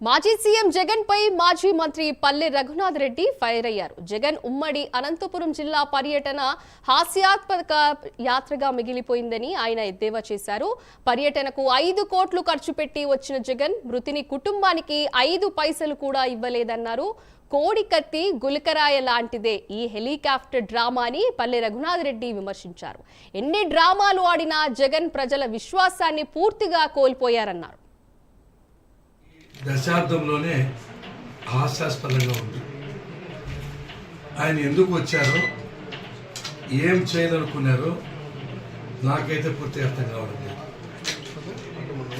మాజీ సీఎం జగన్ పై మాజీ మంత్రి పల్లె రఘునాథ్ రెడ్డి ఫైర్ అయ్యారు. జగన్ ఉమ్మడి అనంతపురం జిల్లా పర్యటన హాస్యాత్మక యాత్రగా మిగిలిపోయిందని ఆయన ఎద్దేవా చేశారు. పర్యటనకు 5 కోట్లు ఖర్చు పెట్టి వచ్చిన జగన్ మృతిని కుటుంబానికి 5 పైసలు కూడా ఇవ్వలేదన్నారు. కోడి కత్తి గులకరాయ లాంటిదే ఈ హెలికాప్టర్ డ్రామా అని పల్లె రఘునాథ్ రెడ్డి విమర్శించారు. ఎన్ని డ్రామాలు ఆడినా జగన్ ప్రజల విశ్వాసాన్ని పూర్తిగా కోల్పోయారన్నారు. దశాబ్దంలోనే హాస్యాస్పదంగా ఉంది. ఆయన ఎందుకు వచ్చారో, ఏం చేయాలనుకున్నారో నాకైతే పూర్తి అర్థం కావడం లేదు.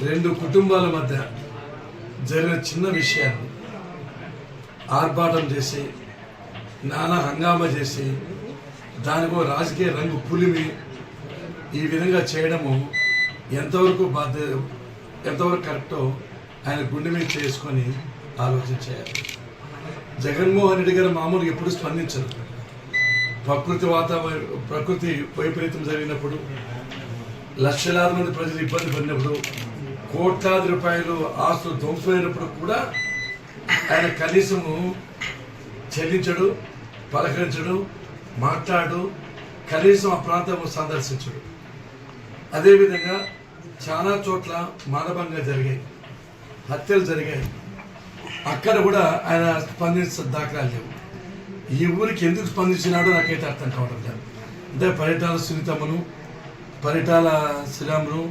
2 కుటుంబాల మధ్య జరిగిన చిన్న విషయాన్ని ఆర్భాటం చేసి, నానా హంగామా చేసి, దానికో రాజకీయ రంగు పులిమి ఈ విధంగా చేయడము ఎంతవరకు కరెక్టో ఆయన గుండె మీద చేసుకొని ఆలోచించారు. జగన్మోహన్ రెడ్డి గారు మామూలుగా ఎప్పుడు స్పందించరు. ప్రకృతి వైపరీత్యం జరిగినప్పుడు, లక్షలాది మంది ప్రజలు ఇబ్బంది పడినప్పుడు, కోట్లాది రూపాయలు ఆస్తులు ధ్వంసమైనప్పుడు కూడా ఆయన కనీసము చెల్లించడు, పలకరించడు, మాట్లాడు, కనీసం ఆ ప్రాంతం సందర్శించడు. అదేవిధంగా చాలా చోట్ల మానభంగా జరిగాయి, హత్యలు జరిగాయి. అక్కడ కూడా ఆయన స్పందించిన దాఖలాలు లేవు. ఈ ఊరికి ఎందుకు స్పందించినాడో నాకైతే అర్థం కావడం లేదు. అంటే పరిటాల సునీతమ్మను, పరిటాల శ్రీరామును,